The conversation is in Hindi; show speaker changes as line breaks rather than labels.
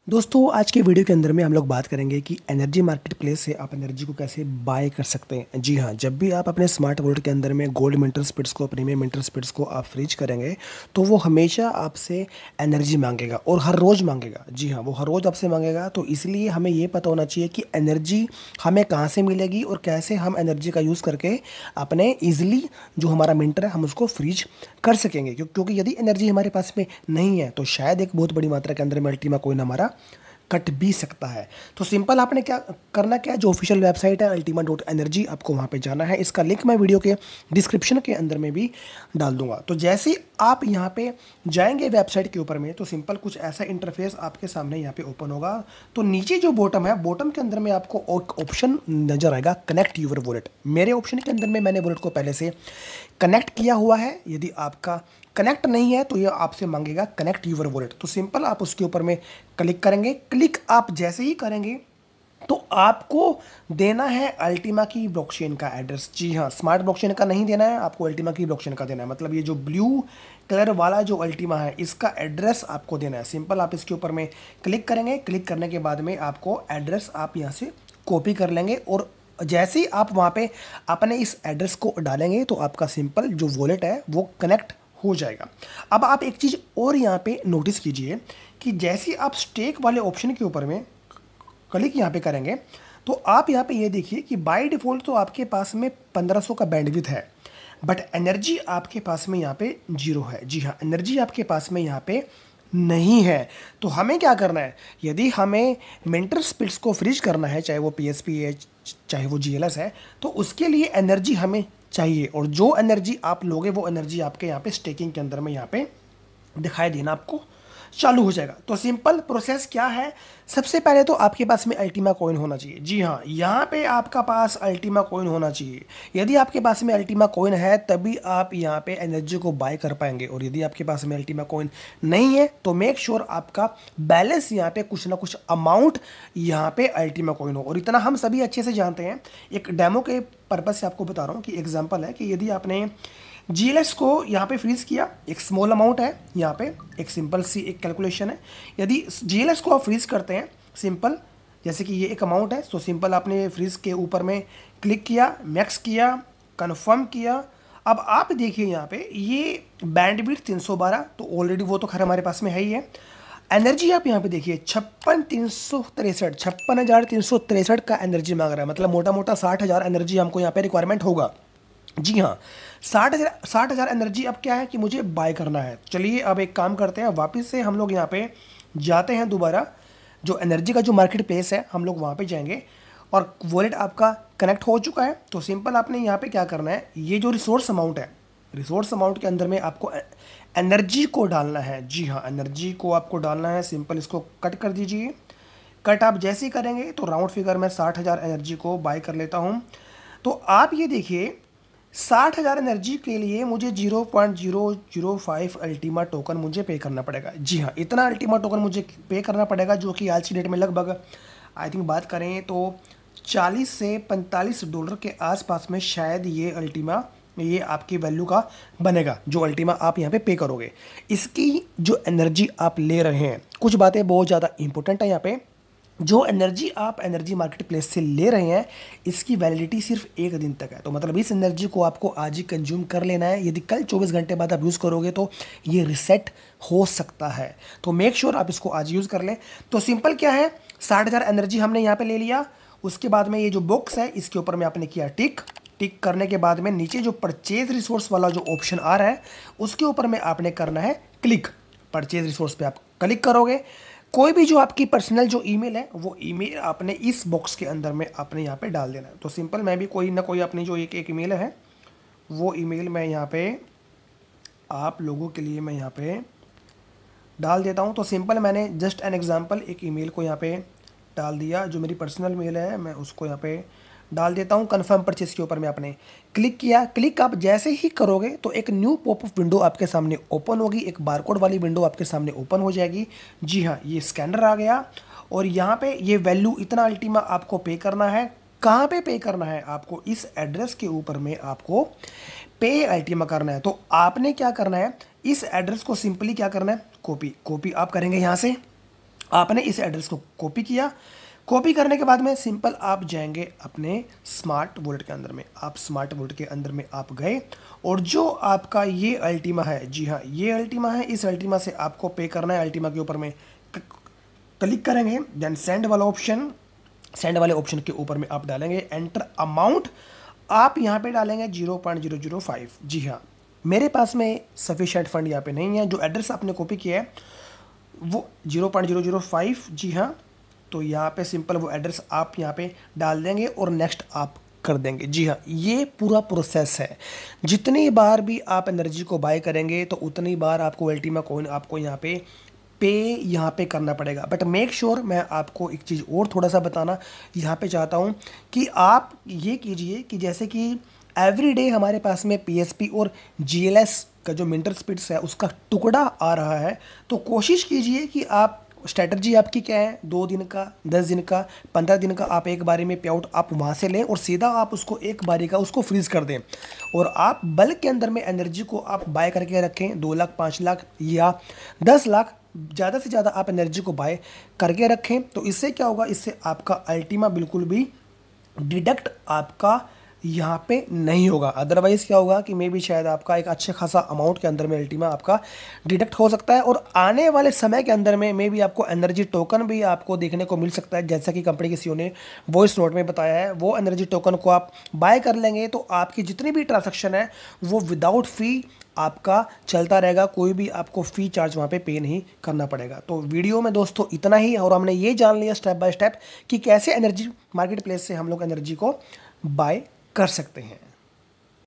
दोस्तों आज के वीडियो के अंदर में हम लोग बात करेंगे कि एनर्जी मार्केट प्लेस से आप एनर्जी को कैसे बाय कर सकते हैं। जी हाँ, जब भी आप अपने स्मार्ट वॉलेट के अंदर में गोल्ड मिंटर स्पिट्स को, प्रीमियम मिंटर स्पिट्स को आप फ्रीज करेंगे तो वो हमेशा आपसे एनर्जी मांगेगा और हर रोज़ मांगेगा। जी हाँ, वो हर रोज़ आपसे मांगेगा। तो इसलिए हमें ये पता होना चाहिए कि एनर्जी हमें कहाँ से मिलेगी और कैसे हम एनर्जी का यूज़ करके अपने ईजिली जो हमारा मिंटर है हम उसको फ्रीज कर सकेंगे। क्योंकि यदि एनर्जी हमारे पास में नहीं है तो शायद एक बहुत बड़ी मात्रा के अंदर में अल्टीमा कोइन हमारा कट भी सकता है। तो सिंपल आपने क्या करना, क्या है, जो ऑफिशियल वेबसाइट है ultima.energy, आपको वहाँ पे जाना है। इसका लिंक मैं वीडियो के डिस्क्रिप्शन के अंदर में भी डाल दूंगा। तो जैसे ही आप यहाँ पे जाएंगे वेबसाइट के ऊपर में तो सिंपल कुछ ऐसा इंटरफेस आपके सामने यहाँ पे ओपन होगा। तो नीचे जो बॉटम है, बॉटम के अंदर में आपको एक ऑप्शन नजर आएगा, कनेक्ट यूर वॉलेट। मेरे ऑप्शन के अंदर में मैंने वॉलेट को पहले से कनेक्ट किया हुआ है। यदि आपका कनेक्ट नहीं है तो ये आपसे मांगेगा कनेक्ट यूर वॉलेट। तो सिंपल आप उसके ऊपर में क्लिक करेंगे। क्लिक आप जैसे ही करेंगे तो आपको देना है अल्टीमा की ब्लॉकचेन का एड्रेस। जी हाँ, स्मार्ट ब्लॉकचेन का नहीं देना है, आपको अल्टीमा की ब्लॉकचेन का देना है। मतलब ये जो ब्लू कलर वाला जो अल्टीमा है इसका एड्रेस आपको देना है। सिंपल आप इसके ऊपर में क्लिक करेंगे। क्लिक करने के बाद में आपको एड्रेस आप यहाँ से कॉपी कर लेंगे और जैसे ही आप वहाँ पे अपने इस एड्रेस को डालेंगे तो आपका सिंपल जो वॉलेट है वो कनेक्ट हो जाएगा। अब आप एक चीज़ और यहाँ पे नोटिस कीजिए कि जैसे ही आप स्टेक वाले ऑप्शन के ऊपर में क्लिक यहाँ पे करेंगे तो आप यहाँ पे ये देखिए कि बाय डिफ़ॉल्ट तो आपके पास में 1500 का बैंडविड्थ है, बट एनर्जी आपके पास में यहाँ पे 0 है। जी हाँ, एनर्जी आपके पास में यहाँ पे नहीं है। तो हमें क्या करना है, यदि हमें मिंटर स्पिट्स को फ्रीज करना है, चाहे वो पीएसपी है चाहे वो जीएलएस है, तो उसके लिए एनर्जी हमें चाहिए। और जो एनर्जी आप लोगे वो एनर्जी आपके यहाँ पे स्टेकिंग के अंदर में यहाँ पे दिखाई देना आपको चालू हो जाएगा। तो सिंपल प्रोसेस क्या है, सबसे पहले तो आपके पास में अल्टीमा कॉइन होना चाहिए। जी हाँ, यहाँ पे आपका पास अल्टीमा कॉइन होना चाहिए। यदि आपके पास में अल्टीमा कॉइन है तभी आप यहाँ पे एनर्जी को बाय कर पाएंगे। और यदि आपके पास में अल्टीमा कॉइन नहीं है तो मेक श्योर आपका बैलेंस यहाँ पे कुछ ना कुछ अमाउंट यहाँ पे अल्टीमा कॉइन हो। और इतना हम सभी अच्छे से जानते हैं, एक डेमो के पर्पज़ से आपको बता रहा हूँ कि एग्जाम्पल है कि यदि आपने जीएलएस को यहाँ पे फ्रीज किया, एक स्मॉल अमाउंट है यहाँ पे, एक सिंपल सी एक कैलकुलेशन है। यदि जीएलएस को आप फ्रीज करते हैं सिंपल, जैसे कि ये एक अमाउंट है, तो सिंपल आपने फ्रीज के ऊपर में क्लिक किया, मैक्स किया, कंफर्म किया। अब आप देखिए यहाँ पे ये बैंडविड्थ 312, तो ऑलरेडी वो तो खैर हमारे पास में है ही है। एनर्जी आप यहाँ पे देखिए 56,363 का एनर्जी मांग रहा है, मतलब मोटा मोटा 60,000 एनर्जी हमको यहाँ पे रिक्वायरमेंट होगा। जी हाँ, 60,000 एनर्जी। अब क्या है कि मुझे बाय करना है। चलिए अब एक काम करते हैं, वापस से हम लोग यहाँ पे जाते हैं दोबारा, जो एनर्जी का जो मार्केट प्लेस है हम लोग वहाँ पे जाएंगे। और वॉलेट आपका कनेक्ट हो चुका है तो सिंपल आपने यहाँ पे क्या करना है, ये जो रिसोर्स अमाउंट है, रिसोर्स अमाउंट के अंदर में आपको एनर्जी को डालना है। जी हाँ, एनर्जी को आपको डालना है। सिंपल इसको कट कर दीजिए। कट आप जैसे ही करेंगे तो राउंड फिगर में 60,000 एनर्जी को बाय कर लेता हूँ। तो आप ये देखिए 60,000 एनर्जी के लिए मुझे 0.005 अल्टीमा टोकन मुझे पे करना पड़ेगा। जी हाँ, इतना अल्टीमा टोकन मुझे पे करना पड़ेगा, जो कि आज की डेट में लगभग आई थिंक बात करें तो 40 से $45 के आसपास में शायद ये अल्टीमा, ये आपकी वैल्यू का बनेगा जो अल्टीमा आप यहाँ पे पे करोगे। इसकी जो एनर्जी आप ले रहे हैं, कुछ बातें बहुत ज़्यादा इंपॉर्टेंट है यहाँ पे। जो एनर्जी आप एनर्जी मार्केट प्लेस से ले रहे हैं इसकी वैलिडिटी सिर्फ 1 दिन तक है। तो मतलब इस एनर्जी को आपको आज ही कंज्यूम कर लेना है। यदि कल 24 घंटे बाद आप यूज़ करोगे तो ये रिसेट हो सकता है। तो मेक श्योर आप इसको आज यूज़ कर लें। तो सिंपल क्या है, 60,000 एनर्जी हमने यहाँ पे ले लिया। उसके बाद में ये जो बॉक्स है इसके ऊपर में आपने किया टिक। टिक करने के बाद में नीचे जो परचेज रिसोर्स वाला जो ऑप्शन आ रहा है उसके ऊपर में आपने करना है क्लिक। परचेज रिसोर्स पे आप क्लिक करोगे, कोई भी जो आपकी पर्सनल जो ईमेल है वो ईमेल आपने इस बॉक्स के अंदर में आपने यहाँ पे डाल देना है। तो सिंपल मैं भी कोई ना कोई अपनी जो एक ईमेल है वो ईमेल मैं यहाँ पे आप लोगों के लिए मैं यहाँ पे डाल देता हूँ। तो सिंपल मैंने जस्ट एन एग्जांपल एक ईमेल को यहाँ पे डाल दिया, जो मेरी पर्सनल मेल है मैं उसको यहाँ पे डाल देता हूँ। कन्फर्म परचेस के ऊपर में आपने क्लिक किया। क्लिक आप जैसे ही करोगे तो एक न्यू पॉपअप विंडो आपके सामने ओपन होगी, एक बारकोड वाली विंडो आपके सामने ओपन हो जाएगी। जी हाँ, ये स्कैनर आ गया और यहाँ पे ये वैल्यू इतना अल्टीमा आपको पे करना है। कहाँ पे पे करना है, आपको इस एड्रेस के ऊपर में आपको पे अल्टीमा करना है। तो आपने क्या करना है, इस एड्रेस को सिंपली क्या करना है, कॉपी आप करेंगे यहाँ से। आपने इस एड्रेस को कॉपी किया। कॉपी करने के बाद में सिंपल आप जाएंगे अपने स्मार्ट वॉलेट के अंदर में। आप स्मार्ट वॉलेट के अंदर में आप गए और जो आपका ये अल्टीमा है, जी हाँ ये अल्टीमा है, इस अल्टीमा से आपको पे करना है। अल्टीमा के ऊपर में क्लिक करेंगे, देन सेंड वाला ऑप्शन, सेंड वाले ऑप्शन के ऊपर में आप डालेंगे एंटर अमाउंट। आप यहाँ पे डालेंगे 0.005। जी हाँ, मेरे पास में सफिशिएंट फंड यहाँ पे नहीं है। जो एड्रेस आपने कॉपी किया है वो 0.005, जी हाँ, तो यहाँ पे सिंपल वो एड्रेस आप यहाँ पे डाल देंगे और नेक्स्ट आप कर देंगे। जी हाँ, ये पूरा प्रोसेस है। जितनी बार भी आप एनर्जी को बाय करेंगे तो उतनी बार आपको अल्टीमा कॉइन आपको यहाँ पे करना पड़ेगा। बट मेक श्योर, मैं आपको एक चीज़ और थोड़ा सा बताना यहाँ पे चाहता हूँ कि आप ये कीजिए कि जैसे कि एवरी डे हमारे पास में पीएसपी और जीएलएस का जो मिंटर स्पिट्स है उसका टुकड़ा आ रहा है, तो कोशिश कीजिए कि आप स्ट्रैटेजी आपकी क्या है, 2 दिन का, 10 दिन का, 15 दिन का आप एक बारी में पे आउट आप वहाँ से लें और सीधा आप उसको एक बारी का उसको फ्रीज कर दें और आप बल्क के अंदर में एनर्जी को आप बाय करके रखें। 2 लाख, 5 लाख या 10 लाख, ज़्यादा से ज़्यादा आप एनर्जी को बाय करके रखें। तो इससे क्या होगा, इससे आपका अल्टीमा बिल्कुल भी डिडक्ट आपका यहाँ पे नहीं होगा। अदरवाइज़ क्या होगा कि मे भी शायद आपका एक अच्छे खासा अमाउंट के अंदर में अल्टीमा आपका डिडक्ट हो सकता है और आने वाले समय के अंदर में मे भी आपको एनर्जी टोकन भी आपको देखने को मिल सकता है। जैसा कि कंपनी के सीईओ ने वॉइस नोट में बताया है, वो एनर्जी टोकन को आप बाय कर लेंगे तो आपकी जितनी भी ट्रांजेक्शन है वो विदाउट फ़ी आपका चलता रहेगा। कोई भी आपको फ़ी चार्ज वहाँ पे नहीं करना पड़ेगा। तो वीडियो में दोस्तों इतना ही, और हमने ये जान लिया स्टेप बाय स्टेप कि कैसे एनर्जी मार्केट प्लेस से हम लोग एनर्जी को बाय कर सकते हैं।